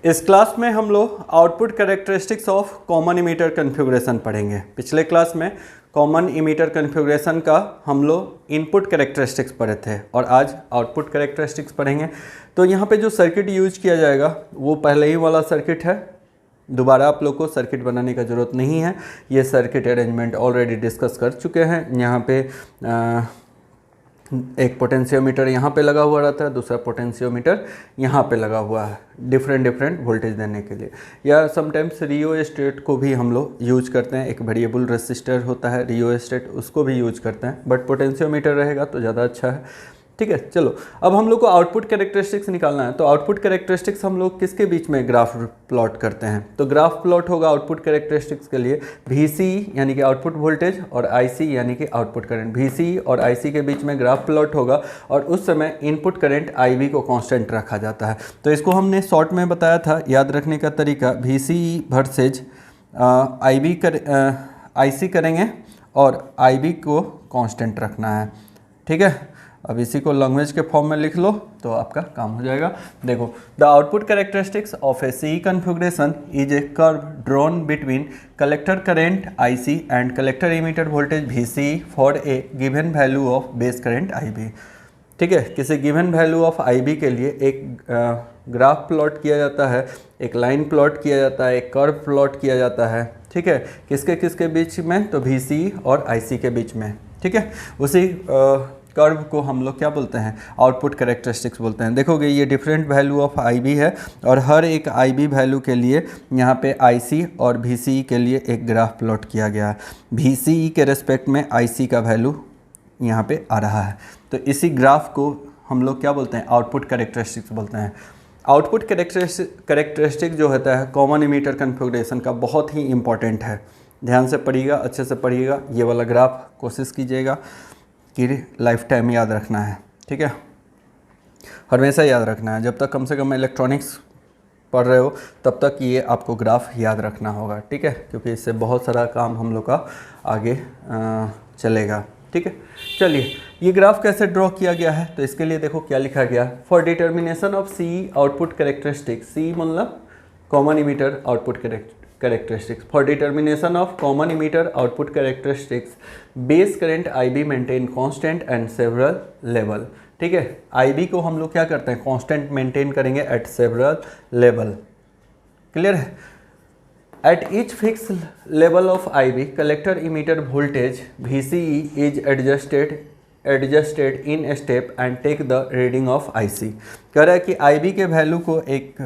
इस क्लास में हम लोग output characteristics of common emitter configuration पढ़ेंगे। पिछले क्लास में कॉमन इमीटर कन्फिग्रेशन का हम लोग इनपुट कैरेक्टरिस्टिक्स पढ़े थे और आज आउटपुट कैरेक्टरिस्टिक्स पढ़ेंगे। तो यहाँ पे जो सर्किट यूज किया जाएगा वो पहले ही वाला सर्किट है, दोबारा आप लोग को सर्किट बनाने का ज़रूरत नहीं है। ये सर्किट अरेंजमेंट ऑलरेडी डिस्कस कर चुके हैं। यहाँ पे एक पोटेंशियोमीटर यहाँ पे लगा हुआ रहता है, दूसरा पोटेंशियोमीटर यहाँ पे लगा हुआ है डिफरेंट वोल्टेज देने के लिए, या समटाइम्स रियोस्टेट को भी हम लोग यूज करते हैं। एक वेरिएबल रेसिस्टर होता है रियोस्टेट, उसको भी यूज करते हैं, बट पोटेंशियोमीटर रहेगा तो ज़्यादा अच्छा है। ठीक है, चलो अब हम लोग को आउटपुट कैरेक्टरिस्टिक्स निकालना है। तो आउटपुट कैरेक्टरिस्टिक्स हम लोग किसके बीच में ग्राफ प्लॉट करते हैं? तो ग्राफ प्लॉट होगा आउटपुट कैरेक्टरिस्टिक्स के लिए VC यानी कि आउटपुट वोल्टेज और IC यानी कि आउटपुट करंट। VC और IC के बीच में ग्राफ प्लॉट होगा और उस समय इनपुट करंट IB को कांस्टेंट रखा जाता है। तो इसको हमने शॉर्ट में बताया था, याद रखने का तरीका VC वर्सेज IC करेंगे और IB को कांस्टेंट रखना है। ठीक है, अब इसी को लैंग्वेज के फॉर्म में लिख लो तो आपका काम हो जाएगा। देखो, the output characteristics of A CE configuration is a curve drawn between collector current IC and collector emitter voltage VC for a given value of base current IB। ठीक है, किसी गिवन वैल्यू ऑफ IB के लिए एक graph plot किया जाता है, एक लाइन प्लॉट किया जाता है, एक कर्व प्लॉट किया जाता है। ठीक है, किसके किसके बीच में? तो VC और IC के बीच में। ठीक है, उसी कर्व को हम लोग क्या बोलते हैं? आउटपुट कैरेक्टरिस्टिक्स बोलते हैं। देखोगे ये डिफरेंट वैल्यू ऑफ IB है और हर एक IB वैल्यू के लिए यहाँ पे IC और VCE के लिए एक ग्राफ प्लॉट किया गया है। VCE के रेस्पेक्ट में IC का वैल्यू यहाँ पे आ रहा है, तो इसी ग्राफ को हम लोग क्या बोलते हैं? आउटपुट कैरेक्टरिस्टिक्स बोलते हैं। आउटपुट कैरेक्टरिस्टिक जो होता है कॉमन इमीटर कन्फिग्रेशन का, बहुत ही इंपॉर्टेंट है। ध्यान से पढ़िएगा, अच्छे से पढ़िएगा। ये वाला ग्राफ कोशिश कीजिएगा कि लाइफ टाइम याद रखना है। ठीक है, हमेशा याद रखना है। जब तक कम से कम इलेक्ट्रॉनिक्स पढ़ रहे हो तब तक ये आपको ग्राफ याद रखना होगा। ठीक है, क्योंकि इससे बहुत सारा काम हम लोग का आगे चलेगा। ठीक है, चलिए ये ग्राफ कैसे ड्रॉ किया गया है? तो इसके लिए देखो क्या लिखा गया। For determination of CE output characteristic, CE मतलब common emitter output characteristics. For determination of common emitter output characteristics, base current IB maintain constant and several level. ठीक है, IB को हम लोग क्या करते हैं? कांस्टेंट मेंटेन करेंगे at several level. क्लियर है? At each fixed level of IB, collector emitter voltage VCE is adjusted in step and take the reading of IC। कह रहा है कि IB के वैल्यू को एक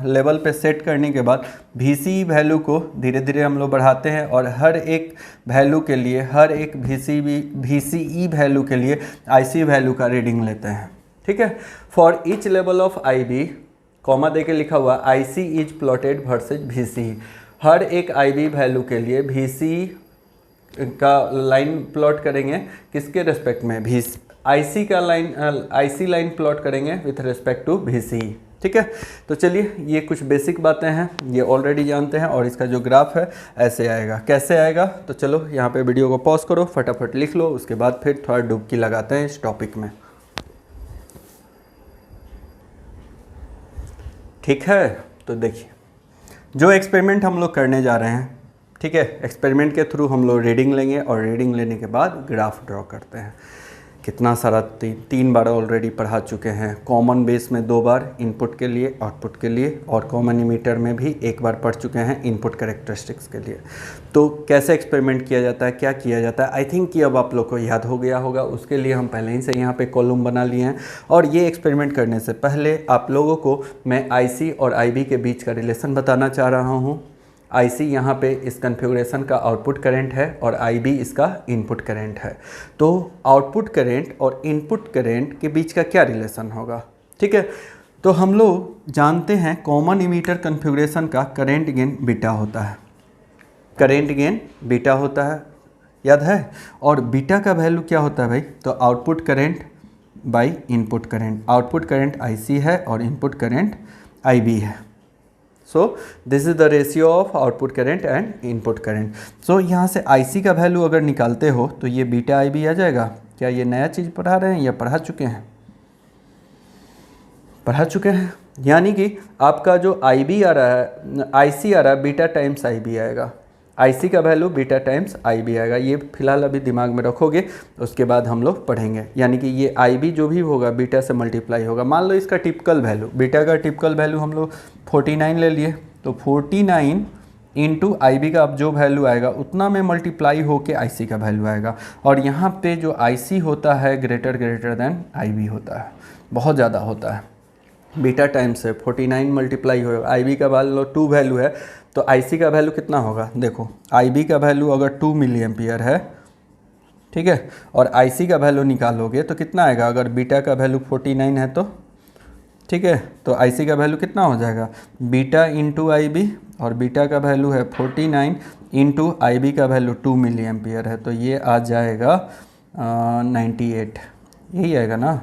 लेवल पे सेट करने के बाद VCE वैल्यू को धीरे धीरे हम लोग बढ़ाते हैं और हर एक वैल्यू के लिए, हर एक VCE वैल्यू के लिए IC वैल्यू का रीडिंग लेते हैं। ठीक है, for each level of IB comma दे के लिखा हुआ IC is plotted versus VCE। हर एक IB वैल्यू के लिए VCE का लाइन प्लॉट करेंगे किसके रेस्पेक्ट में? IC का IC लाइन प्लॉट करेंगे विथ रेस्पेक्ट टू VCE। ठीक है, तो चलिए ये कुछ बेसिक बातें हैं, ये ऑलरेडी जानते हैं और इसका जो ग्राफ है ऐसे आएगा। कैसे आएगा? तो चलो यहाँ पे वीडियो को पॉज करो, फटाफट लिख लो, उसके बाद फिर थोड़ा डुबकी लगाते हैं इस टॉपिक में। ठीक है, तो देखिए जो एक्सपेरिमेंट हम लोग करने जा रहे हैं, ठीक है, एक्सपेरिमेंट के थ्रू हम लोग रीडिंग लेंगे और रीडिंग लेने के बाद ग्राफ ड्रॉ करते हैं। कितना सारा तीन बार ऑलरेडी पढ़ा चुके हैं। कॉमन बेस में 2 बार इनपुट के लिए, आउटपुट के लिए, और कॉमन इमीटर में भी 1 बार पढ़ चुके हैं इनपुट कैरेक्टरिस्टिक्स के लिए। तो कैसे एक्सपेरिमेंट किया जाता है, क्या किया जाता है, आई थिंक कि अब आप लोग को याद हो गया होगा। उसके लिए हम पहले ही से यहाँ पे कॉलम बना लिए हैं और ये एक्सपेरिमेंट करने से पहले आप लोगों को मैं IC और IB के बीच का रिलेशन बताना चाह रहा हूँ। IC यहाँ पे इस कन्फिग्रेशन का आउटपुट करंट है और IB इसका इनपुट करंट है। तो आउटपुट करंट और इनपुट करंट के बीच का क्या रिलेशन होगा? ठीक है, तो हम लोग जानते हैं कॉमन इमीटर कन्फिग्रेशन का करंट गेन बीटा होता है। करंट गेन बीटा होता है, याद है? और बीटा का वैल्यू क्या होता है भाई? तो output current by input current. Output current IC है और इनपुट करंट IB है। So this is the ratio of output current and input current. So यहाँ से IC का वैल्यू अगर निकालते हो तो ये बीटा IB आ जाएगा। क्या ये नया चीज़ पढ़ा रहे हैं या पढ़ा चुके हैं? पढ़ा चुके हैं। यानी कि आपका जो IB आ रहा है, IC आ रहा है, बीटा टाइम्स IB आएगा। IC का वैल्यू बीटा टाइम्स IB आएगा। ये फिलहाल अभी दिमाग में रखोगे, उसके बाद हम लोग पढ़ेंगे। यानी कि ये IB जो भी होगा बीटा से मल्टीप्लाई होगा। मान लो इसका टिपिकल वैल्यू, बीटा का टिपिकल वैल्यू हम लोग 49 ले लिए, तो 49 इंटू IB का अब जो वैल्यू आएगा उतना में मल्टीप्लाई होके IC का वैल्यू आएगा। और यहाँ पे जो IC होता है ग्रेटर देन IB होता है, बहुत ज़्यादा होता है। बीटा टाइम से 49 मल्टीप्लाई होगा, IB का वैल्यू 2 वैल्यू है, तो IC का वैल्यू कितना होगा। देखो IB का वैल्यू अगर 2 मिली एम्पियर है, ठीक है, और IC का वैल्यू निकालोगे तो कितना आएगा। अगर बीटा का वैल्यू 49 है तो ठीक है, तो IC का वैल्यू कितना हो जाएगा, बीटा इंटू IB, और बीटा का वैल्यू है 49 इंटू IB का वैल्यू 2 मिली एम्पियर है, तो ये आ जाएगा 98, यही आएगा ना,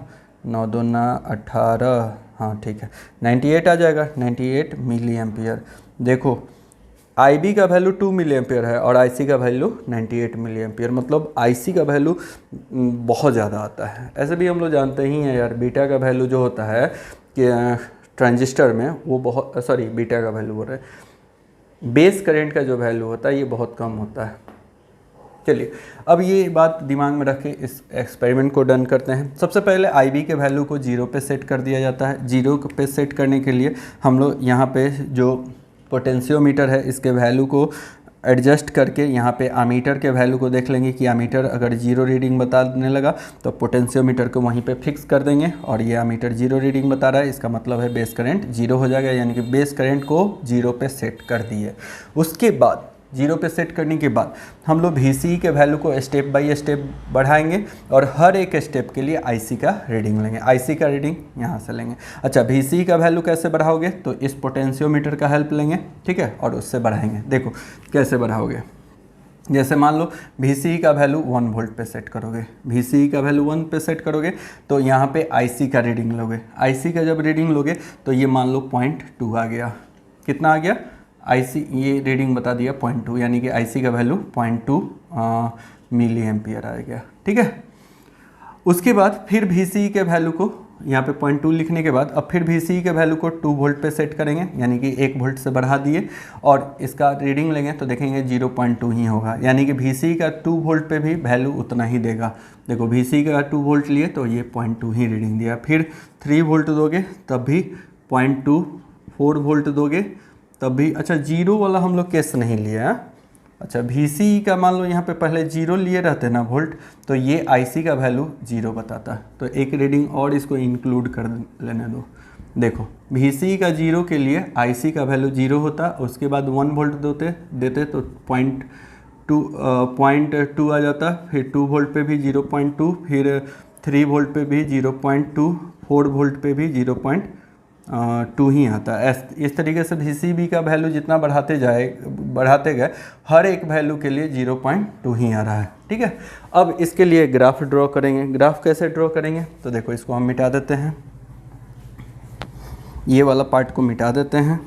9 दूना 18, हाँ ठीक है 98 आ जाएगा, 98 मिली एम्पियर। देखो IB का वैल्यू 2 मिली एम्पियर है और IC का वैल्यू 98 मिली एम्पियर, मतलब IC का वैल्यू बहुत ज़्यादा आता है। ऐसे भी हम लोग जानते ही हैं यार, बीटा का वैल्यू जो होता है कि ट्रांजिस्टर में वो बहुत, सॉरी बीटा का वैल्यू बोल रहे हैं, बेस करंट का जो वैल्यू होता है ये बहुत कम होता है। चलिए अब ये बात दिमाग में रख के इस एक्सपेरिमेंट को डन करते हैं। सबसे पहले IB के वैल्यू को 0 पे सेट कर दिया जाता है। 0 पे सेट करने के लिए हम लोग यहाँ पे जो पोटेंशियोमीटर है इसके वैल्यू को एडजस्ट करके यहाँ पे आमीटर के वैल्यू को देख लेंगे कि आमीटर अगर 0 रीडिंग बताने लगा तो पोटेंशियोमीटर को वहीं पे फिक्स कर देंगे, और ये आमीटर 0 रीडिंग बता रहा है, इसका मतलब है बेस करंट 0 हो जाएगा। यानी कि बेस करंट को 0 पे सेट कर दिए। उसके बाद 0 पे सेट करने के बाद हम लोग VCE के वैल्यू को स्टेप बाय स्टेप बढ़ाएंगे और हर एक स्टेप के लिए IC का रीडिंग लेंगे। IC का रीडिंग यहाँ से लेंगे। अच्छा, VCE का वैल्यू कैसे बढ़ाओगे, तो इस पोटेंशियोमीटर का हेल्प लेंगे, ठीक है, और उससे बढ़ाएंगे। देखो कैसे बढ़ाओगे, जैसे मान लो VCE का वैल्यू 1 वोल्ट पे सेट करोगे, VCE का वैल्यू 1 पे सेट करोगे तो यहाँ पे IC का रीडिंग लोगे। IC का जब रीडिंग लोगे तो ये मान लो 0.2 आ गया। कितना आ गया, IC ये रीडिंग बता दिया 0.2, यानी कि IC का वैल्यू 0.2 मिली एम्पियर आ गया, ठीक है। उसके बाद फिर VCE के वैल्यू को यहाँ पे 0.2 लिखने के बाद अब फिर VCE के वैल्यू को 2 वोल्ट पे सेट करेंगे, यानी कि 1 वोल्ट से बढ़ा दिए, और इसका रीडिंग लेंगे तो देखेंगे 0.2 ही होगा। यानी कि VCE का 2 वोल्ट पे भी वैल्यू उतना ही देगा। देखो VCE का 2 वोल्ट लिए तो ये 0.2 ही रीडिंग दिया। फिर 3 वोल्ट दोगे तब भी 0.2, 4 वोल्ट दोगे तब भी। अच्छा, 0 वाला हम लोग केस नहीं लिए हैं। अच्छा, VCE का मान लो यहाँ पे पहले 0 लिए रहते ना वोल्ट, तो ये IC का वैल्यू 0 बताता है, तो एक रीडिंग और इसको इंक्लूड कर लेने दो। देखो VCE का 0 के लिए IC का वैल्यू 0 होता, उसके बाद 1 वोल्ट देते तो 0.2 आ जाता, फिर 2 वोल्ट पे भी 0.2, फिर 3 वोल्ट पे भी 0.2, 4 वोल्ट पे भी 0.2 ही आता है। इस तरीके से VCE का वैल्यू जितना बढ़ाते गए हर एक वैल्यू के लिए 0.2 ही आ रहा है, ठीक है। अब इसके लिए ग्राफ ड्रॉ करेंगे। ग्राफ कैसे ड्रॉ करेंगे, तो देखो इसको हम मिटा देते हैं, ये वाला पार्ट को मिटा देते हैं,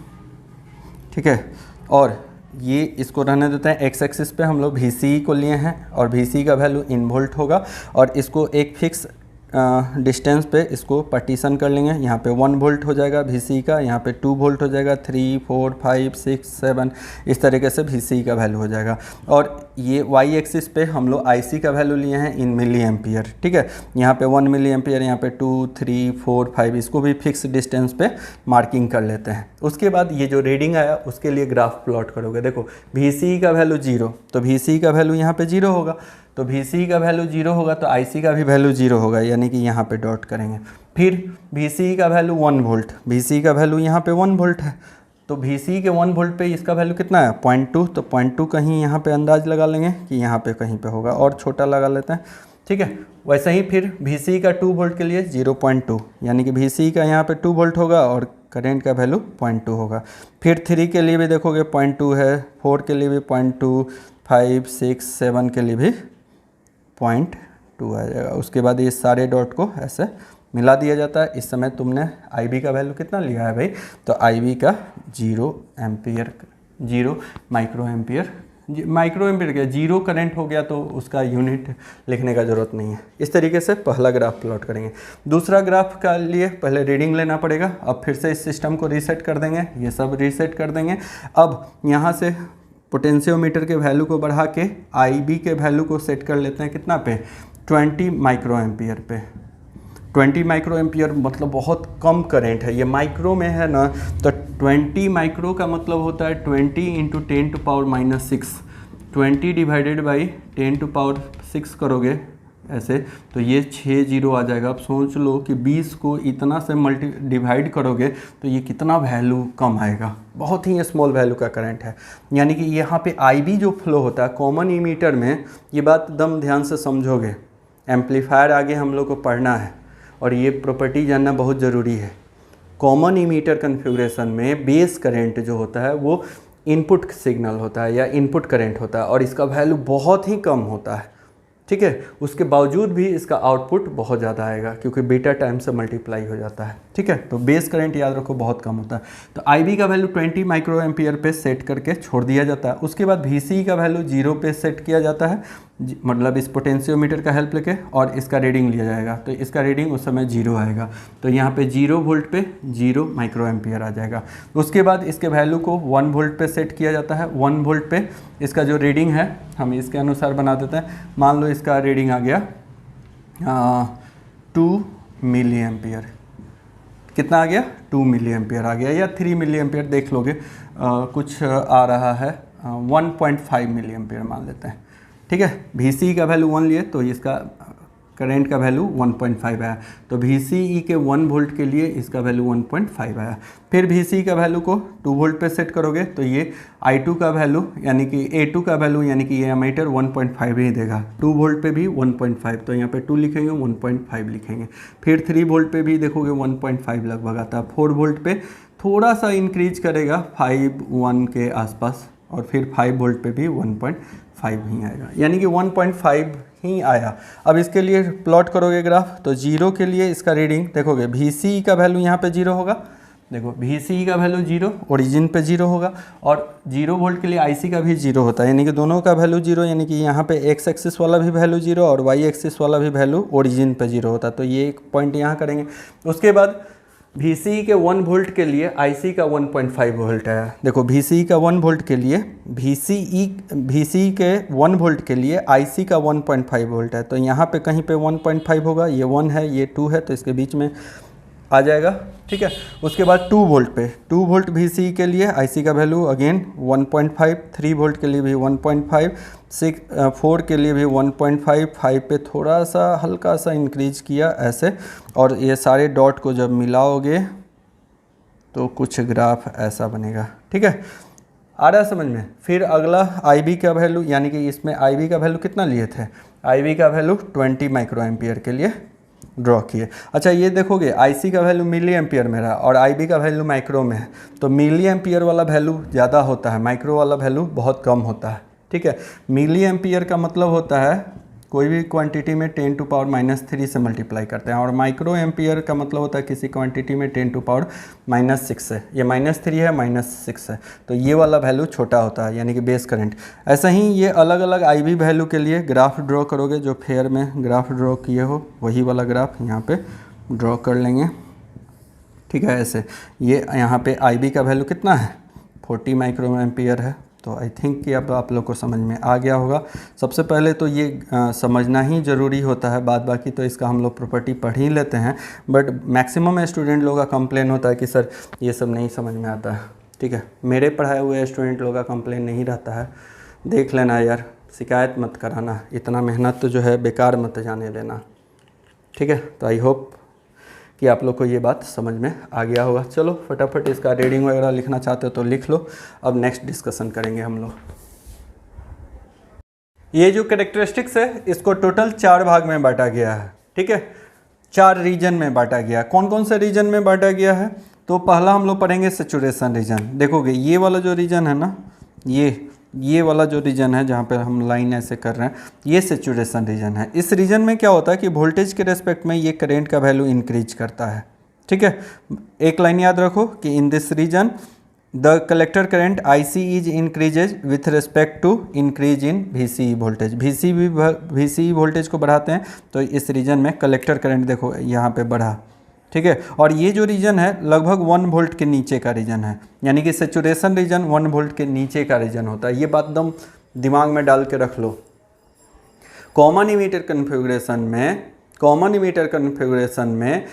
ठीक है, और ये इसको रहने देते हैं। एक्स एक्सिस पे हम लोग VCE को लिए हैं और VCE का वैल्यू इन वोल्ट होगा, और इसको एक फिक्स डिस्टेंस पे इसको पार्टीशन कर लेंगे। यहाँ पे 1 वोल्ट हो जाएगा VCE का, यहाँ पे 2 वोल्ट हो जाएगा, 3, 4, 5, 6, 7 इस तरीके से VCE का वैल्यू हो जाएगा। और ये वाई एक्सिस पे हम लोग IC का वैल्यू लिए हैं इन मिली एम्पियर, ठीक है। यहाँ पे 1 मिली एम्पियर, यहाँ पे 2, 3, 4, 5, इसको भी फिक्स डिस्टेंस पे मार्किंग कर लेते हैं। उसके बाद ये जो रीडिंग आया उसके लिए ग्राफ प्लॉट करोगे। देखो VCE का वैल्यू 0, तो VCE का वैल्यू यहाँ पे 0 होगा, तो VCE का वैल्यू 0 होगा तो IC का भी वैल्यू 0 होगा, यानी कि यहाँ पे डॉट करेंगे। फिर VCE का वैल्यू 1 वोल्ट, VCE का वैल्यू यहाँ पे 1 वोल्ट है, तो VCE के 1 वोल्ट पे इसका वैल्यू कितना है 0.2, तो 0.2 कहीं यहाँ पे अंदाज लगा लेंगे कि यहाँ पे कहीं पे होगा, और छोटा लगा लेते हैं, ठीक है। वैसे ही फिर VCE का 2 वोल्ट के लिए 0.2, यानी कि VCE का यहाँ पे 2 वोल्ट होगा और करंट का वैल्यू 0.2 होगा। फिर 3 के लिए भी देखोगे 0.2 है, 4 के लिए भी 0.2, 5, 6, 7 के लिए भी 0.2 आ जाएगा। उसके बाद ये सारे डॉट को ऐसे मिला दिया जाता है। इस समय तुमने IB का वैल्यू कितना लिया है भाई, तो IB का 0 माइक्रो एम्पियर माइक्रो एम्पियर क्या, जीरो करंट हो गया तो उसका यूनिट लिखने का ज़रूरत नहीं है। इस तरीके से पहला ग्राफ प्लॉट करेंगे। दूसरा ग्राफ का लिए पहले रीडिंग लेना पड़ेगा। अब फिर से इस सिस्टम को रीसेट कर देंगे, ये सब रीसेट कर देंगे। अब यहाँ से पोटेंशियोमीटर के वैल्यू को बढ़ा के IB के वैल्यू को सेट कर लेते हैं कितना पे, 20 माइक्रो एम्पियर पे। 20 माइक्रो एम्पियर मतलब बहुत कम करंट है, ये माइक्रो में है ना, तो 20 माइक्रो का मतलब होता है 20 इंटू 10⁻⁻6, 20 डिवाइडेड बाई 10⁻6 करोगे ऐसे तो ये 6 जीरो आ जाएगा। आप सोच लो कि 20 को इतना से डिवाइड करोगे तो ये कितना वैल्यू कम आएगा, बहुत ही स्मॉल वैल्यू का करंट है। यानी कि यहाँ पे IB जो फ्लो होता है कॉमन इमीटर में, ये बात एकदम ध्यान से समझोगे। एम्पलीफायर आगे हम लोग को पढ़ना है और ये प्रॉपर्टी जानना बहुत ज़रूरी है। कॉमन इमीटर कन्फिग्रेशन में बेस करंट जो होता है वो इनपुट सिग्नल होता है या इनपुट करंट होता है और इसका वैल्यू बहुत ही कम होता है, ठीक है। उसके बावजूद भी इसका आउटपुट बहुत ज़्यादा आएगा क्योंकि बीटा टाइम से मल्टीप्लाई हो जाता है, ठीक है। तो बेस करंट याद रखो बहुत कम होता है। तो IB का वैल्यू 20 माइक्रो एम्पियर पे सेट करके छोड़ दिया जाता है। उसके बाद VC का वैल्यू 0 पे सेट किया जाता है, मतलब इस पोटेंशियोमीटर का हेल्प लेके, और इसका रीडिंग लिया जाएगा। तो इसका रीडिंग उस समय 0 आएगा, तो यहाँ पे 0 वोल्ट पे 0 माइक्रो एम्पियर आ जाएगा। उसके बाद इसके वैल्यू को 1 वोल्ट पे सेट किया जाता है। 1 वोल्ट पे इसका जो रीडिंग है हम इसके अनुसार बना देते हैं। मान लो इसका रीडिंग आ गया 2 मिली एम्पियर। कितना आ गया, 2 मिली एम्पियर आ गया, या 3 मिली एम्पियर देख लोगे, कुछ आ रहा है 1.5 मिली एम्पियर मान लेते हैं, ठीक है। VC का वैल्यू 1 लिए तो इसका करंट का वैल्यू 1.5 आया। तो VCE के 1 वोल्ट के लिए इसका वैल्यू 1.5 आया। फिर VC का वैल्यू को 2 वोल्ट पे सेट करोगे तो ये I2 का वैल्यू यानी कि A2 का वैल्यू यानी कि ये एमीटर 1.5 ही देगा। 2 वोल्ट पे भी 1.5, तो यहाँ पे 2 लिखेंगे 1.5 लिखेंगे। फिर 3 वोल्ट पे भी देखोगे 1.5 लगभग आता है। 4 वोल्ट पे थोड़ा सा इंक्रीज करेगा 5.1 के आसपास, और फिर 5 वोल्ट पे भी 1.5 ही आएगा, यानी कि 1.5 ही आया। अब इसके लिए प्लॉट करोगे ग्राफ तो 0 के लिए इसका रीडिंग देखोगे, VCE का वैल्यू यहाँ पे 0 होगा। देखो VCE का वैल्यू 0, ओरिजिन पे 0 होगा, और 0 वोल्ट के लिए IC का भी 0 होता है, यानी कि दोनों का वैल्यू 0, यानी कि यहाँ पे X एक्सिस वाला भी वैल्यू 0 और Y एक्सिस वाला भी वैल्यू ओरिजिन पे 0 होता है। तो ये एक पॉइंट यहाँ करेंगे। उसके बाद VCE के 1 वोल्ट के लिए IC का 1.5 वोल्ट है। देखो VCE का 1 वोल्ट के लिए VCE के 1 वोल्ट के लिए IC का 1.5 वोल्ट है। तो यहाँ पे कहीं पे 1.5 होगा, ये 1 है ये 2 है, तो इसके बीच में आ जाएगा, ठीक है। उसके बाद 2 वोल्ट पे 2 वोल्ट VCE के लिए IC का वैल्यू अगेन 1.5, 3 वोल्ट के लिए भी 1.5, 4 के लिए भी 1.5, 5 पे थोड़ा सा हल्का सा इंक्रीज किया ऐसे, और ये सारे डॉट को जब मिलाओगे तो कुछ ग्राफ ऐसा बनेगा, ठीक है। आ रहा है समझ में। फिर अगला IB का वैल्यू, यानी कि इसमें IB का वैल्यू कितना लिए थे, IB का वैल्यू 20 माइक्रो एम्पियर के लिए ड्रॉ किए। अच्छा ये देखोगे IC का वैल्यू मिली एम्पियर में रहा और IB का वैल्यू माइक्रो में है, तो मिली एम्पियर वाला वैल्यू ज़्यादा होता है, माइक्रो वाला वैल्यू बहुत कम होता है, ठीक है। मिली एम्पियर का मतलब होता है कोई भी क्वांटिटी में 10⁻³ से मल्टीप्लाई करते हैं, और माइक्रो एम्पियर का मतलब होता है किसी क्वांटिटी में 10⁻6 से। ये -3 है, -6 है, तो ये वाला वैल्यू छोटा होता है, यानी कि बेस करंट। ऐसा ही ये अलग अलग IB वैल्यू के लिए ग्राफ ड्रॉ करोगे, जो फेयर में ग्राफ ड्रॉ किए हो वही वाला ग्राफ यहाँ पे ड्रॉ कर लेंगे, ठीक है। ऐसे ये यहाँ पे IB का वैल्यू कितना है, 40 माइक्रो एम्पियर है। तो आई थिंक कि अब आप लोग को समझ में आ गया होगा। सबसे पहले तो ये समझना ही ज़रूरी होता है, बाद बाकी तो इसका हम लोग प्रॉपर्टी पढ़ ही लेते हैं, बट मैक्सिमम स्टूडेंट लोगों का कंप्लेन होता है कि सर ये सब नहीं समझ में आता है, ठीक है। मेरे पढ़ाए हुए स्टूडेंट लोगों का कंप्लेन नहीं रहता है, देख लेना यार, शिकायत मत कराना, इतना मेहनत तो जो है बेकार मत जाने लेना, ठीक है। तो आई होप कि आप लोग को ये बात समझ में आ गया होगा। चलो फटाफट इसका रीडिंग वगैरह लिखना चाहते हो तो लिख लो। अब नेक्स्ट डिस्कशन करेंगे हम लोग। ये जो कैरेक्टरिस्टिक्स है इसको टोटल 4 भाग में बांटा गया है, ठीक है। 4 रीजन में बांटा गया। कौन कौन से रीजन में बांटा गया है, तो पहला हम लोग पढ़ेंगे सैचुरेशन रीजन। देखोगे ये वाला जो रीजन है ना, ये वाला जो रीजन है जहाँ पे हम लाइन ऐसे कर रहे हैं, ये सैचुरेशन रीजन है। इस रीजन में क्या होता है कि वोल्टेज के रेस्पेक्ट में ये करंट का वैल्यू इंक्रीज करता है, ठीक है। एक लाइन याद रखो कि in this region the collector current IC is increases with respect to increase in VCE voltage. VCE voltage को बढ़ाते हैं तो इस रीजन में कलेक्टर करंट देखो यहाँ पे बढ़ा, ठीक है। और ये जो रीजन है लगभग 1 वोल्ट के नीचे का रीजन है, यानी कि सेचुरेशन रीजन 1 वोल्ट के नीचे का रीजन होता है। ये बात एकदम दिमाग में डाल के रख लो। कॉमन इमीटर कन्फिगुरेशन में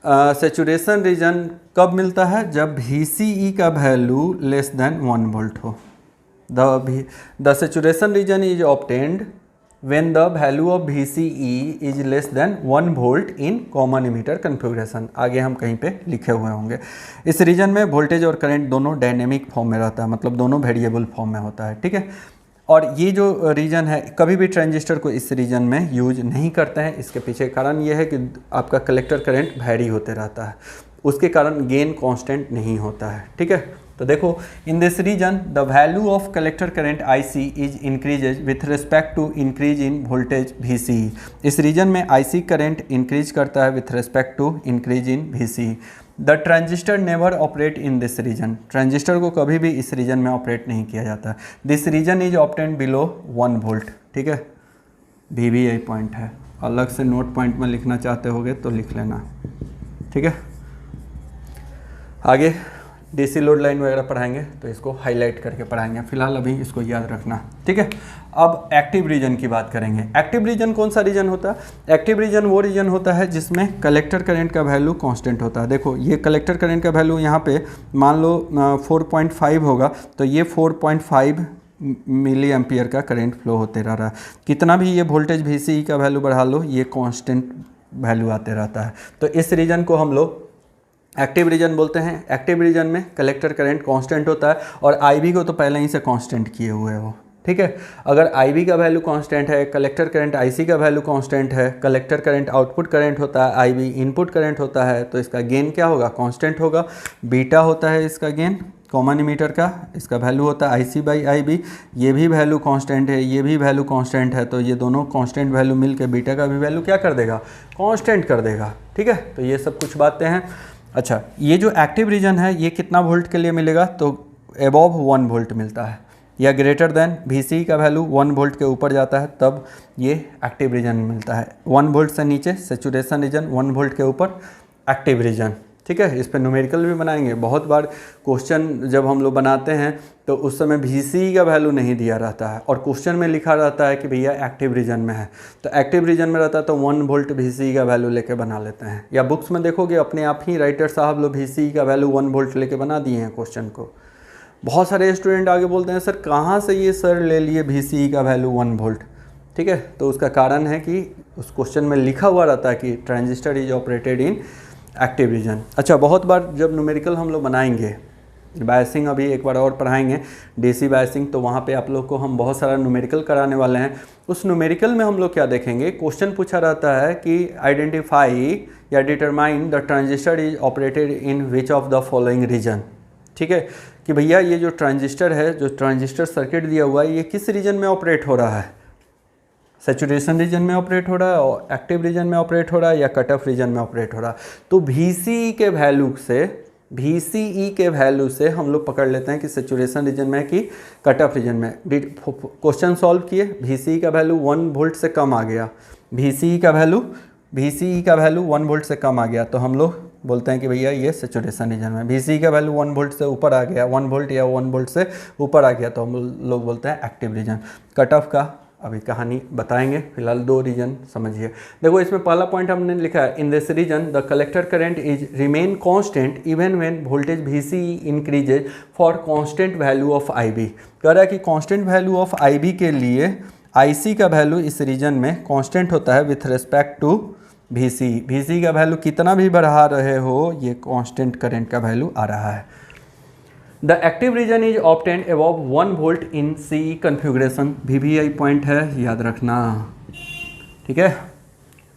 सेचुरेशन रीजन कब मिलता है? जब VCE का वैल्यू लेस देन 1 वोल्ट हो। The saturation region is obtained when the value of VCE is less than 1 volt in common emitter configuration। आगे हम कहीं पे लिखे हुए होंगे। इस रीजन में वोल्टेज और करंट दोनों डायनेमिक फॉर्म में रहता है, मतलब दोनों वेरिएबल फॉर्म में होता है, ठीक है। और ये जो रीजन है कभी भी ट्रांजिस्टर को इस रीजन में यूज नहीं करते हैं। इसके पीछे कारण ये है कि आपका कलेक्टर करंट वैरी होते रहता है, उसके कारण गेन कांस्टेंट नहीं होता है, ठीक है। तो देखो in this region the value of collector current IC is increases with respect to increase in voltage VCE। इस रीजन में IC करंट इंक्रीज करता है with respect to increase in VCE। The transistor never operate in this region. Transistor को कभी भी इस region में operate नहीं किया जाता। This region is obtained below 1 volt, ठीक है। VBI पॉइंट है, अलग से नोट पॉइंट में लिखना चाहते होगे तो लिख लेना, ठीक है। आगे DC लोड लाइन वगैरह पढ़ाएंगे तो इसको हाईलाइट करके पढ़ाएंगे, फिलहाल अभी इसको याद रखना, ठीक है। अब एक्टिव रीजन की बात करेंगे। एक्टिव रीजन कौन सा रीजन होता है? एक्टिव रीजन वो रीजन होता है जिसमें कलेक्टर करंट का वैल्यू कांस्टेंट होता है। देखो ये कलेक्टर करंट का वैल्यू यहाँ पे मान लो 4.5 होगा, तो ये 4.5 मिली एम्पियर का करंट फ्लो होते रह रहा है। कितना भी ये वोल्टेज VCE का वैल्यू बढ़ा लो, ये कांस्टेंट वैल्यू आते रहता है। तो इस रीजन को हम लोग एक्टिव रीजन बोलते हैं। एक्टिव रीजन में कलेक्टर करंट कांस्टेंट होता है और IB को तो पहले ही से कांस्टेंट किए हुए हो, ठीक है। अगर IB का वैल्यू कांस्टेंट है, कलेक्टर करंट IC का वैल्यू कांस्टेंट है, कलेक्टर करंट आउटपुट करंट होता है, IB इनपुट करंट होता है, तो इसका गेन क्या होगा? कांस्टेंट होगा। बीटा होता है इसका गेन कॉमन इमीटर का, इसका वैल्यू होता है IC/IB। ये भी वैल्यू कांस्टेंट है, ये भी वैल्यू कांस्टेंट है, तो ये दोनों कांस्टेंट वैल्यू मिलकर बीटा का भी वैल्यू क्या कर देगा? कांस्टेंट कर देगा, ठीक है। तो ये सब कुछ बातें हैं। अच्छा, ये जो एक्टिव रीजन है ये कितना वोल्ट के लिए मिलेगा? तो एबव 1 वोल्ट मिलता है, या ग्रेटर देन VCE का वैल्यू 1 वोल्ट के ऊपर जाता है तब ये एक्टिव रीजन मिलता है। 1 वोल्ट से नीचे सेचुरेशन रीजन, 1 वोल्ट के ऊपर एक्टिव रीजन, ठीक है। इस पर न्यूमेरिकल भी बनाएंगे। बहुत बार क्वेश्चन जब हम लोग बनाते हैं तो उस समय VCE का वैल्यू नहीं दिया रहता है और क्वेश्चन में लिखा रहता है कि भैया एक्टिव रीजन में है, तो एक्टिव रीजन में रहता है तो 1 वोल्ट VCE का वैल्यू लेके बना लेते हैं। या बुक्स में देखोगे अपने आप ही राइटर साहब लोग VCE का वैल्यू 1 वोल्ट लेके बना दिए हैं क्वेश्चन को। बहुत सारे स्टूडेंट आगे बोलते हैं सर कहाँ से ये सर ले लिए VCE का वैल्यू 1 वोल्ट, ठीक है। तो उसका कारण है कि उस क्वेश्चन में लिखा हुआ रहता है कि transistor is operated in active region. अच्छा, बहुत बार जब न्यूमेरिकल हम लोग बनाएंगे, बायसिंग अभी एक बार और पढ़ाएंगे DC बायसिंग, तो वहाँ पे आप लोग को हम बहुत सारा न्यूमेरिकल कराने वाले हैं। उस न्यूमेरिकल में हम लोग क्या देखेंगे? क्वेश्चन पूछा रहता है कि आइडेंटिफाई या determine the transistor is operated in which of the following region, ठीक है। कि भैया ये जो ट्रांजिस्टर है, जो ट्रांजिस्टर सर्किट दिया हुआ है, ये किस रीजन में ऑपरेट हो रहा है? सैचुरेशन रीजन में ऑपरेट हो रहा है, और एक्टिव रीजन में ऑपरेट हो रहा है, या कट ऑफ रीजन में ऑपरेट हो रहा है? तो VCE के वैल्यू से हम लोग पकड़ लेते हैं कि सैचुरेशन रीजन में कि कट ऑफ रीजन में। क्वेश्चन सॉल्व किए, VCE का वैल्यू 1 वोल्ट से कम आ गया, VCE का वैल्यू 1 वोल्ट से कम आ गया, तो हम लोग बोलते हैं कि भैया ये सैचुरेशन रीजन में। VCE का वैल्यू 1 वोल्ट से ऊपर आ गया, 1 वोल्ट या 1 वोल्ट से ऊपर आ गया, तो हम लोग बोलते हैं एक्टिव रीजन। कट ऑफ का अभी कहानी बताएंगे, फिलहाल 2 रीजन समझिए। देखो इसमें पहला पॉइंट हमने लिखा है, in this region the collector current is remain constant even when voltage VCE increases for constant value of IB। कह रहा है कि कांस्टेंट वैल्यू ऑफ IB के लिए IC का वैल्यू इस रीजन में कांस्टेंट होता है विथ रिस्पेक्ट टू VCE का वैल्यू कितना भी बढ़ा रहे हो, ये कांस्टेंट करंट का वैल्यू आ रहा है। The active region is obtained above 1 volt in CE configuration. VBI point है, याद रखना, ठीक है।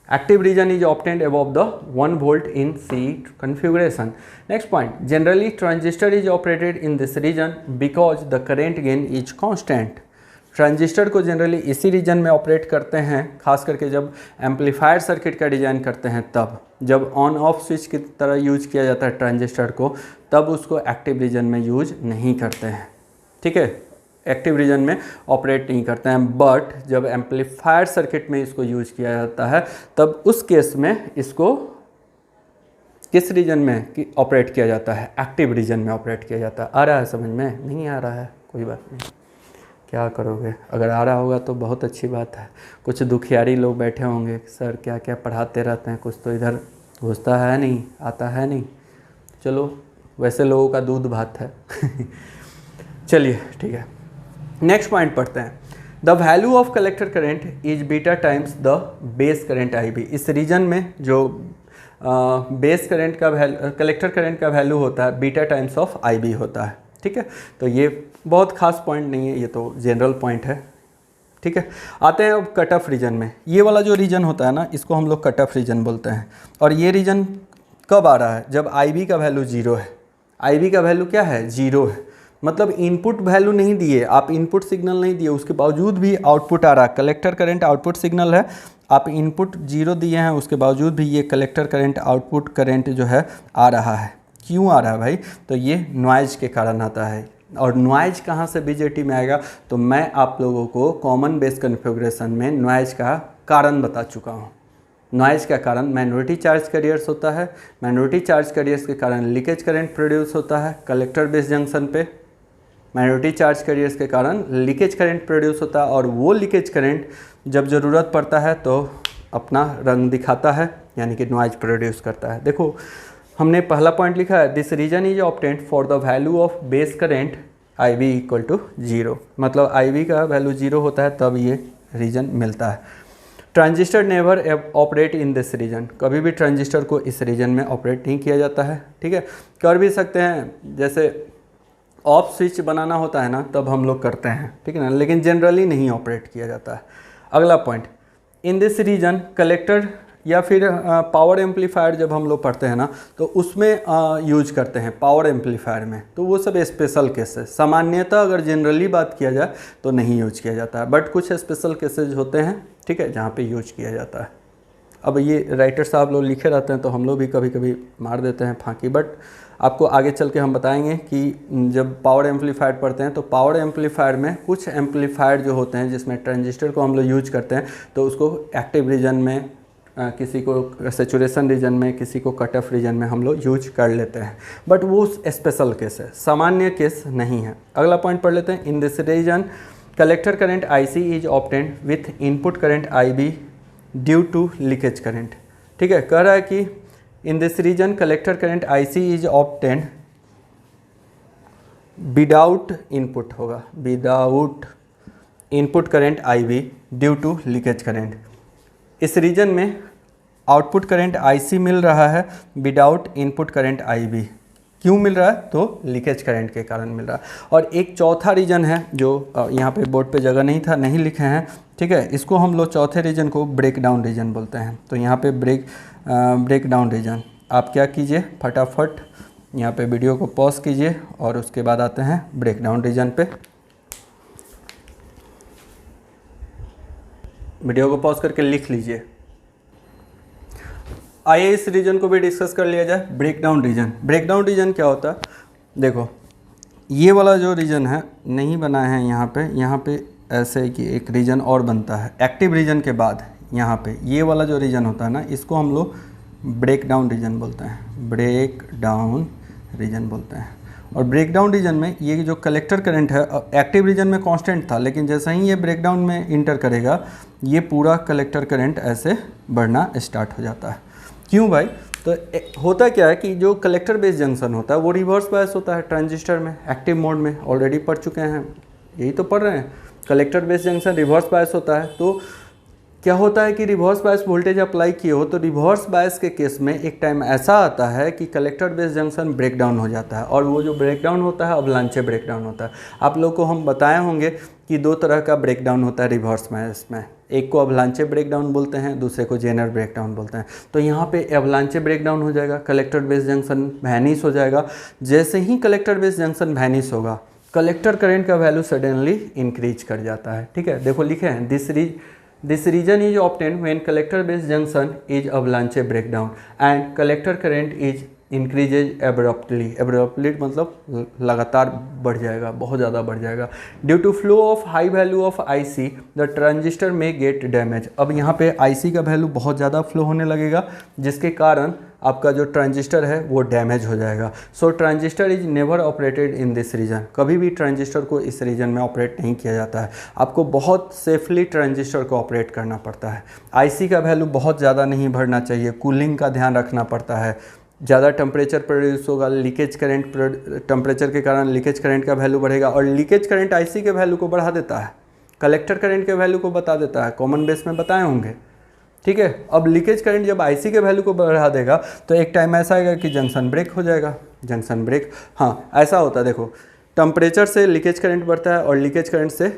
Active region is obtained above the 1 volt in CE configuration. Next point, generally transistor is operated in this region because the current gain is constant. Transistor को generally इसी reason में operate करते हैं, खास करके जब एम्पलीफायर सर्किट का design करते हैं तब। जब ऑन ऑफ स्विच की तरह यूज किया जाता है ट्रांजिस्टर को, तब उसको एक्टिव रीजन में यूज नहीं करते हैं, ठीक है, एक्टिव रीजन में ऑपरेट नहीं करते हैं। बट जब एम्पलीफायर सर्किट में इसको यूज किया जाता है तब उस केस में इसको किस रीजन में ऑपरेट किया जाता है? एक्टिव रीजन में ऑपरेट किया जाता है। आ रहा है समझ में? नहीं आ रहा है, कोई बात नहीं, क्या करोगे, अगर आ रहा होगा तो बहुत अच्छी बात है। कुछ दुखियारी लोग बैठे होंगे, सर क्या क्या पढ़ाते रहते हैं, कुछ तो इधर घुसता है नहीं, आता है नहीं। चलो, वैसे लोगों का दूध भात है। चलिए ठीक है, नेक्स्ट पॉइंट पढ़ते हैं। The value of collector current is beta times the base current I B. इस रीजन में जो बेस करेंट का कलेक्टर करेंट का वैल्यू होता है beta times of I B होता है, ठीक है। तो ये बहुत खास पॉइंट नहीं है, ये तो जनरल पॉइंट है, ठीक है। आते हैं अब कट ऑफ रीजन में। ये वाला जो रीजन होता है ना, इसको हम लोग कट ऑफ रीजन बोलते हैं। और ये रीजन कब आ रहा है? जब आई बी का वैल्यू जीरो है। आई बी का वैल्यू क्या है? जीरो है। मतलब इनपुट वैल्यू नहीं दिए, आप इनपुट सिग्नल नहीं दिए, उसके बावजूद भी आउटपुट आ रहा है। कलेक्टर करंट आउटपुट सिग्नल है, आप इनपुट जीरो दिए हैं, उसके बावजूद भी ये कलेक्टर करंट आउटपुट करंट जो है आ रहा है। क्यों आ रहा है भाई? तो ये नॉइज़ के कारण आता है। और नॉइज़ कहाँ से बीजेटी में आएगा? तो मैं आप लोगों को कॉमन बेस कन्फिग्रेशन में नॉइज़ का कारण बता चुका हूँ। नॉइज़ का कारण माइनॉरिटी चार्ज कैरियर्स होता है। माइनॉरिटी चार्ज कैरियर्स के कारण लीकेज करंट प्रोड्यूस होता है कलेक्टर बेस जंक्शन पे। माइनॉरिटी चार्ज कैरियर्स के कारण लीकेज करंट प्रोड्यूस होता है, और वो लीकेज करंट जब ज़रूरत पड़ता है तो अपना रंग दिखाता है, यानी कि नॉइज प्रोड्यूस करता है। देखो, हमने पहला पॉइंट लिखा है, this region is obtained for the value of base current I B equal to zero. मतलब आई बी का वैल्यू जीरो होता है तब ये रीजन मिलता है। Transistor never operate in this region. कभी भी ट्रांजिस्टर को इस रीजन में ऑपरेट नहीं किया जाता है, ठीक है। कर भी सकते हैं, जैसे ऑफ स्विच बनाना होता है ना, तब हम लोग करते हैं, ठीक है ना, लेकिन जनरली नहीं ऑपरेट किया जाता है। अगला point, in this region collector या फिर पावर एम्पलीफायर जब हम लोग पढ़ते हैं ना, तो उसमें यूज करते हैं पावर एम्पलीफायर में। तो वो सब स्पेशल केस है। सामान्यतः अगर जनरली बात किया जाए तो नहीं यूज किया जाता है, बट कुछ स्पेशल केसेज होते हैं, ठीक है, जहाँ पे यूज किया जाता है। अब ये राइटर साहब लोग लिखे रहते हैं तो हम लोग भी कभी कभी मार देते हैं फांकी, बट आपको आगे चल के हम बताएंगे कि जब पावर एम्पलीफायर पढ़ते हैं तो पावर एम्पलीफायर में कुछ एम्पलीफायर जो होते हैं जिसमें ट्रांजिस्टर को हम लोग यूज करते हैं, तो उसको एक्टिव रीजन में, किसी को सैचुरेशन रीजन में, किसी को कट ऑफ रीजन में हम लोग यूज कर लेते हैं, बट वो स्पेशल केस है, सामान्य केस नहीं है। अगला पॉइंट पढ़ लेते हैं। In this region collector current I C is obtained with input current I B due to leakage current, ठीक है। कह रहा है कि in this region collector current I C is obtained without input होगा, without input current I B due to leakage current. इस region में output current I C मिल रहा है without input current I B. क्यों मिल रहा है? तो लीकेज करंट के कारण मिल रहा है। और एक चौथा रीजन है जो यहाँ पे बोर्ड पे जगह नहीं था, नहीं लिखे हैं, ठीक है। इसको हम लोग चौथे रीजन को ब्रेक डाउन रीजन बोलते हैं। तो यहाँ पे ब्रेक डाउन रीजन, आप क्या कीजिए, फटाफट यहाँ पे वीडियो को पॉज कीजिए और उसके बाद आते हैं ब्रेक डाउन रीजन पे। वीडियो को पॉज करके लिख लीजिए। आइए इस रीजन को भी डिस्कस कर लिया जाए, breakdown region. Breakdown region क्या होता है? देखो, ये वाला जो रीजन है नहीं बना है यहाँ पे ऐसे कि एक रीजन और बनता है एक्टिव रीजन के बाद। यहाँ पे ये वाला जो रीजन होता है ना, इसको हम लोग ब्रेक डाउन रीजन बोलते हैं, ब्रेक डाउन रीजन बोलते हैं। और ब्रेक डाउन रीजन में ये जो कलेक्टर करंट है एक्टिव रीजन में कांस्टेंट था, लेकिन जैसा ही ये ब्रेक डाउन में इंटर करेगा, ये पूरा कलेक्टर करंट ऐसे बढ़ना स्टार्ट हो जाता है। क्यों भाई? तो होता क्या है कि जो कलेक्टर बेस जंक्शन होता है वो रिवर्स बायस होता है ट्रांजिस्टर में, एक्टिव मोड में। ऑलरेडी पढ़ चुके हैं, यही तो पढ़ रहे हैं। Collector base junction reverse bias होता है। तो क्या होता है कि रिवर्स बायस वोल्टेज अप्लाई किए हो तो रिवर्स बायस के केस में एक टाइम ऐसा आता है कि collector base junction breakdown हो जाता है, और वो जो ब्रेक डाउन होता है अवलांचे ब्रेक डाउन होता है। आप लोग को हम बताए होंगे कि दो तरह का ब्रेक डाउन होता है रिवर्स बायस में, एक को अवलांचे ब्रेक डाउन बोलते हैं, दूसरे को जेनर ब्रेक डाउन बोलते हैं। तो यहाँ पे अवलांचे ब्रेक डाउन हो जाएगा, कलेक्टर बेस जंक्शन वैनिश हो जाएगा। जैसे ही कलेक्टर बेस जंक्शन वैनिश होगा कलेक्टर करंट का वैल्यू सडनली इंक्रीज कर जाता है। ठीक है, देखो लिखे हैं this region is obtain when collector base junction is avalanche breakdown and collector current is increases abruptly मतलब लगातार बढ़ जाएगा, बहुत ज़्यादा बढ़ जाएगा। Due to flow of high value of IC the transistor में गेट डैमेज। अब यहाँ पे आईसी का वैल्यू बहुत ज़्यादा फ्लो होने लगेगा जिसके कारण आपका जो ट्रांजिस्टर है वो डैमेज हो जाएगा। So transistor is never operated in this region. कभी भी ट्रांजिस्टर को इस रीजन में ऑपरेट नहीं किया जाता है, आपको बहुत सेफली ट्रांजिस्टर को ऑपरेट करना पड़ता है। आईसी का वैल्यू बहुत ज़्यादा नहीं बढ़ना चाहिए, कूलिंग का ध्यान रखना पड़ता है। ज़्यादा टेम्परेचर प्रोड्यूस होगा, लीकेज करंट टेम्परेचर के कारण लीकेज करंट का वैल्यू बढ़ेगा और लीकेज करंट आईसी के वैल्यू को बढ़ा देता है, कलेक्टर करंट के वैल्यू को बता देता है, कॉमन बेस में बताए होंगे। ठीक है, अब लीकेज करंट जब आईसी के वैल्यू को बढ़ा देगा तो एक टाइम ऐसा आएगा कि जंक्शन ब्रेक हो जाएगा। जंक्शन ब्रेक, हाँ ऐसा होता है, देखो टेम्परेचर से लीकेज करंट बढ़ता है और लीकेज करंट से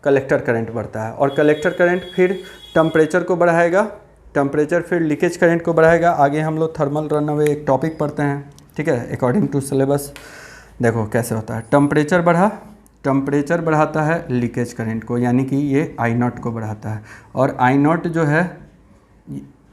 कलेक्टर करंट बढ़ता है और कलेक्टर करंट फिर टेम्परेचर को बढ़ाएगा, टेम्परेचर फिर लीकेज करंट को बढ़ाएगा। आगे हम लोग थर्मल रनअवे एक टॉपिक पढ़ते हैं। ठीक है, अकॉर्डिंग टू सिलेबस देखो कैसे होता है। टेम्परेचर बढ़ाता है लीकेज करंट को, यानी कि ये आई नॉट को बढ़ाता है और आई नॉट जो है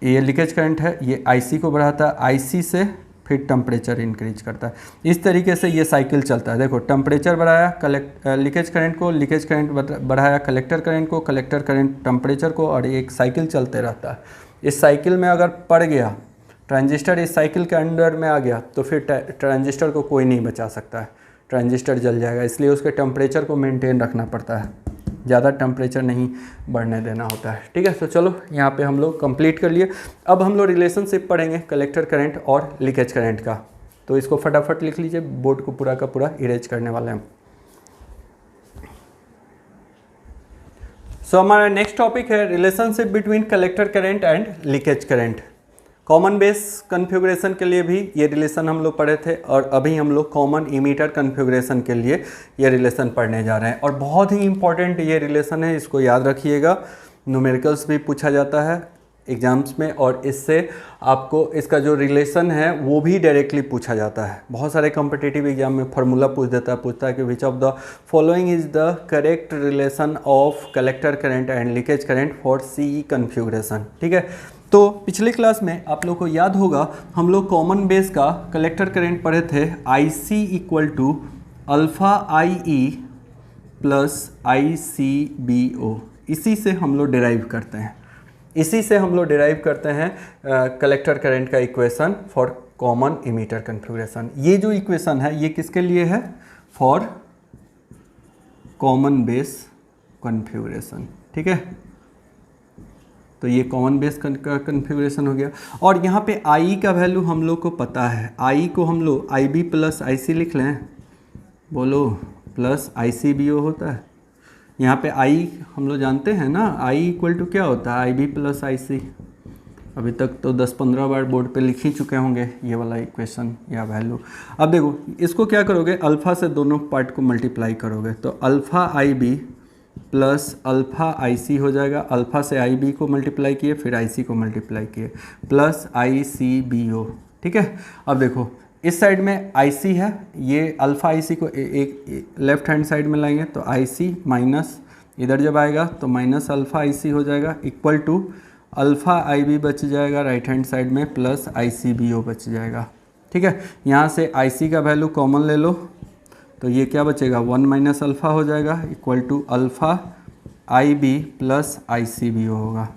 ये लीकेज करंट है, ये आईसी को बढ़ाता है, आईसी से फिर टेम्परेचर इंक्रीज करता है। इस तरीके से ये साइकिल चलता है। देखो टेम्परेचर बढ़ाया लीकेज करंट को, लीकेज करंट बढ़ाया कलेक्टर करंट को, कलेक्टर करंट टेम्परेचर को, और एक साइकिल चलते रहता है। इस साइकिल में अगर पड़ गया ट्रांजिस्टर, इस साइकिल के अंडर में आ गया तो फिर ट्रांजिस्टर को कोई नहीं बचा सकता है, ट्रांजिस्टर जल जाएगा। इसलिए उसके टेम्परेचर को मेंटेन रखना पड़ता है, ज़्यादा टेम्परेचर नहीं बढ़ने देना होता है। ठीक है, तो चलो यहाँ पे हम लोग कंप्लीट कर लिए। अब हम लोग रिलेशनशिप पढ़ेंगे कलेक्टर करंट और लीकेज करंट का, तो इसको फटाफट लिख लीजिए, बोर्ड को पूरा का पूरा इरेज करने वाले हैं। सो हमारा नेक्स्ट टॉपिक है relationship between collector current and leakage current. Common base configuration के लिए भी ये रिलेशन हम लोग पढ़े थे और अभी हम लोग कॉमन इमीटर कन्फिग्रेशन के लिए ये रिलेशन पढ़ने जा रहे हैं और बहुत ही इंपॉर्टेंट ये रिलेशन है, इसको याद रखिएगा। न्यूमेरिकल्स भी पूछा जाता है एग्जाम्स में और इससे आपको इसका जो रिलेशन है वो भी डायरेक्टली पूछा जाता है। बहुत सारे कॉम्पिटिटिव एग्जाम में फार्मूला पूछता है कि which of the following is the correct relation of collector current and leakage current for CE configuration. ठीक है, तो पिछले क्लास में आप लोग को याद होगा हम लोग कॉमन बेस का कलेक्टर करंट पढ़े थे IC equal to alpha IE plus ICBO। इसी से हम लोग डिराइव करते हैं कलेक्टर करंट का equation for common emitter configuration. ये जो इक्वेशन है ये किसके लिए है? For common base configuration. ठीक है, तो ये कॉमन बेस का कन्फिग्रेशन हो गया और यहाँ पे I का वैल्यू हम लोग को पता है। I को हम लोग IB प्लस IC लिख लें, बोलो, प्लस ICBO होता है। यहाँ पे I हम लोग जानते हैं ना, I इक्वल टू क्या होता है? IB plus IC। अभी तक तो 10-15 बार बोर्ड पे लिख ही चुके होंगे ये वाला इक्वेशन या वैल्यू। अब देखो इसको क्या करोगे, अल्फ़ा से दोनों पार्ट को मल्टीप्लाई करोगे तो alpha IB plus alpha IC हो जाएगा। अल्फ़ा से IB को मल्टीप्लाई किए, फिर IC को मल्टीप्लाई किए, प्लस ICBO। ठीक है, अब देखो इस साइड में IC है, ये अल्फ़ा IC को एक लेफ्ट हैंड साइड में लाएंगे तो IC माइनस इधर जब आएगा तो माइनस अल्फ़ा IC हो जाएगा, इक्वल टू अल्फ़ा IB बच जाएगा राइट हैंड साइड में, प्लस ICBO बच जाएगा। ठीक है, यहाँ से IC का वैल्यू कॉमन ले लो तो ये क्या बचेगा, 1 माइनस अल्फ़ा हो जाएगा, equal to alpha IB plus ICBO होगा।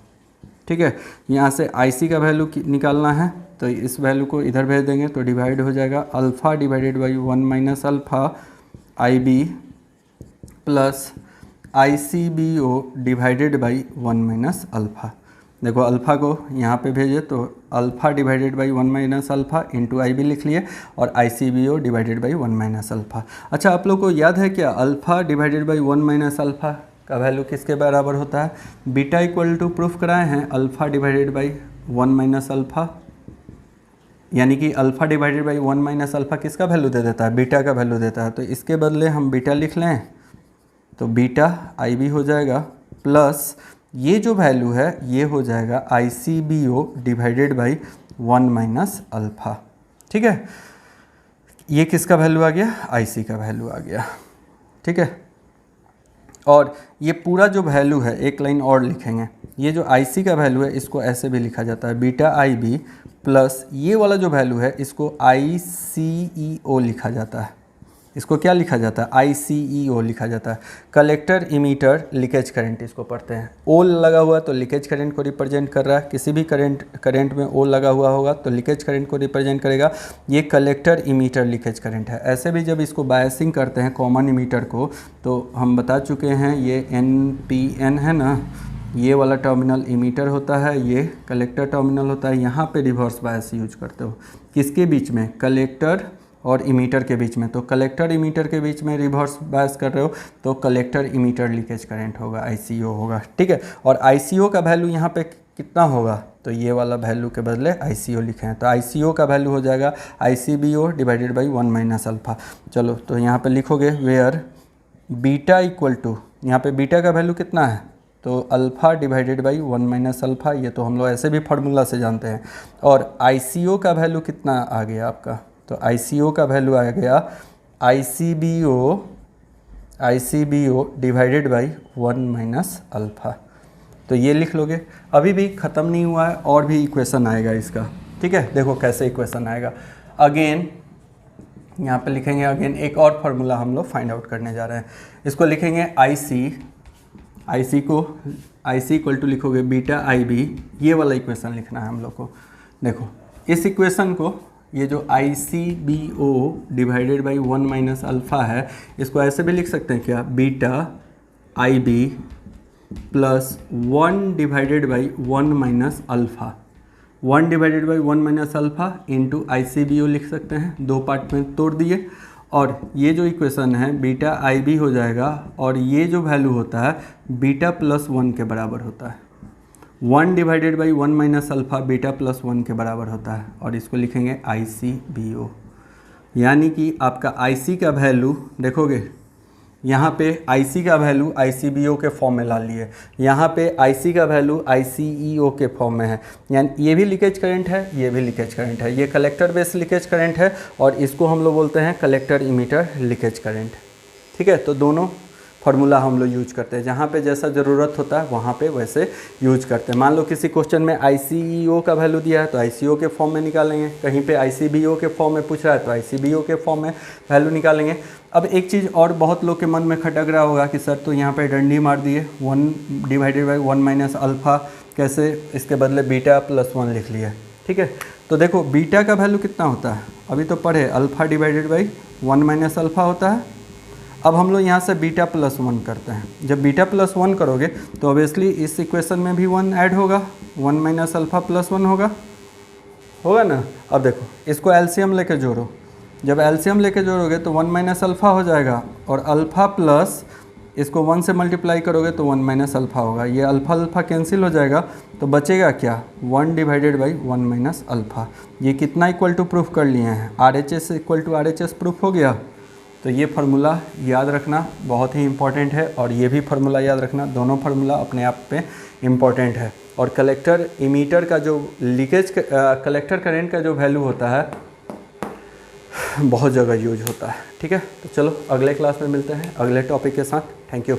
ठीक है, यहाँ से IC का वैल्यू निकालना है तो इस वैल्यू को इधर भेज देंगे तो डिवाइड हो जाएगा alpha divided by 1 minus alpha IB plus ICBO divided by 1 minus alpha. देखो अल्फ़ा को यहाँ पे भेजे तो alpha divided by 1 minus alpha into IB लिख लिए और ICBO divided by 1 minus alpha. अच्छा, आप लोग को याद है क्या alpha divided by 1 minus alpha का वैल्यू किसके बराबर होता है? बीटा इक्वल टू प्रूफ कराए हैं alpha divided by 1 minus alpha, यानी कि alpha divided by 1 minus alpha किसका वैल्यू दे देता है? बीटा का वैल्यू देता है। तो इसके बदले हम बीटा लिख लें तो बीटा IB हो जाएगा, प्लस ये जो वैल्यू है ये हो जाएगा ICBO divided by 1 minus alpha. ठीक है, ये किसका वैल्यू आ गया? IC का वैल्यू आ गया। ठीक है। और ये पूरा जो वैल्यू है एक लाइन और लिखेंगे, ये जो IC का वैल्यू है इसको ऐसे भी लिखा जाता है बीटा IB प्लस ये वाला जो वैल्यू है इसको ICEO लिखा जाता है। इसको क्या लिखा जाता है? ICEO लिखा जाता है। कलेक्टर इमीटर लीकेज करंट इसको पढ़ते हैं। ओ लगा हुआ तो लीकेज करंट को रिप्रेजेंट कर रहा है, किसी भी करंट में ओ लगा हुआ होगा तो लीकेज करंट को रिप्रेजेंट करेगा। ये कलेक्टर इमीटर लीकेज करंट है। ऐसे भी जब इसको बायसिंग करते हैं कॉमन इमीटर को तो हम बता चुके हैं ये NPN है ना, ये वाला टर्मिनल इमीटर होता है, ये कलेक्टर टर्मिनल होता है। यहाँ पे रिवर्स बायस यूज करते हो किसके बीच में? कलेक्टर और इमीटर के बीच में। तो कलेक्टर इमीटर के बीच में रिवर्स बायस कर रहे हो तो कलेक्टर इमीटर लीकेज करंट होगा, ICO होगा, ठीक है। और ICO का वैल्यू यहाँ पे कितना होगा? तो ये वाला वैल्यू के बदले ICO लिखे हैं तो ICO का वैल्यू हो जाएगा ICBO divided by 1 minus alpha. चलो तो यहाँ पे लिखोगे वेयर बीटा इक्वल टू, यहाँ पे बीटा का वैल्यू कितना है? तो alpha divided by 1 minus alpha, ये तो हम लोग ऐसे भी फार्मूला से जानते हैं। और ICO का वैल्यू कितना आ गया आपका? तो ICO का वैल्यू आ गया ICBO divided by 1 minus alpha. तो ये लिख लोगे। अभी भी ख़त्म नहीं हुआ है, और भी इक्वेशन आएगा इसका, ठीक है। देखो कैसे इक्वेशन आएगा। अगेन यहाँ पे लिखेंगे, अगेन एक और फार्मूला हम लोग फाइंड आउट करने जा रहे हैं। इसको लिखेंगे IC इक्वल टू लिखोगे बीटा IB, ये वाला इक्वेशन लिखना है हम लोग को। देखो इस इक्वेशन को, ये जो ICBO divided by 1 minus alpha है, इसको ऐसे भी लिख सकते हैं क्या? Beta IB plus 1 divided by 1 minus alpha, 1 divided by 1 minus alpha into ICBO लिख सकते हैं। दो पार्ट में तोड़ दिए और ये जो इक्वेशन है बीटा IB हो जाएगा और ये जो वैल्यू होता है बीटा प्लस 1 के बराबर होता है। 1 divided by 1 minus alpha beta plus 1 के बराबर होता है और इसको लिखेंगे ICBO। यानी कि आपका IC का वैल्यू देखोगे, यहाँ पे IC का वैल्यू ICBO के फॉर्म में ला लिए, यहाँ पे IC का वैल्यू ICEO के फॉर्म में है। यानी ये भी लीकेज करंट है, ये भी लीकेज करंट है। ये कलेक्टर बेस लीकेज करंट है और इसको हम लोग बोलते हैं कलेक्टर इमीटर लीकेज करंट, ठीक है। तो दोनों फार्मूला हम लोग यूज करते हैं, जहाँ पे जैसा ज़रूरत होता है वहाँ पे वैसे यूज करते हैं। मान लो किसी क्वेश्चन में ICEO का वैल्यू दिया है तो ICO के फॉर्म में निकालेंगे, कहीं पे ICBO के फॉर्म में पूछ रहा है तो ICBO के फॉर्म में वैल्यू निकालेंगे। अब एक चीज़ और बहुत लोग के मन में खटक रहा होगा कि सर तो यहाँ पे डंडी मार दिए 1 डिवाइडेड बाई 1 माइनस अल्फ़ा, कैसे? इसके बदले बीटा प्लस 1 लिख लिया, ठीक है। तो देखो बीटा का वैल्यू कितना होता है, अभी तो पढ़े, alpha divided by 1 minus alpha होता है। अब हम लोग यहाँ से बीटा प्लस 1 करते हैं। जब बीटा प्लस 1 करोगे तो ऑब्वियसली इस इक्वेशन में भी 1 ऐड होगा, 1 माइनस अल्फ़ा प्लस 1 होगा ना। अब देखो इसको एलसीएम लेके जोड़ो, जब एलसीएम लेके जोड़ोगे तो 1 माइनस अल्फ़ा हो जाएगा और अल्फ़ा प्लस इसको 1 से मल्टीप्लाई करोगे तो 1 माइनस अल्फ़ा होगा। ये अल्फ़ा कैंसिल हो जाएगा तो बचेगा क्या? 1 डिवाइडेड बाई 1 माइनस अल्फ़ा। ये कितना इक्वल टू प्रूफ कर लिए हैं? RHS equal to RHS proof हो गया। तो ये फार्मूला याद रखना बहुत ही इम्पॉर्टेंट है और ये भी फार्मूला याद रखना, दोनों फार्मूला अपने आप पे इम्पॉर्टेंट है। और कलेक्टर इमीटर का जो लीकेज कलेक्टर करंट का जो वैल्यू होता है बहुत जगह यूज होता है, ठीक है। तो चलो अगले क्लास में मिलते हैं अगले टॉपिक के साथ। Thank you.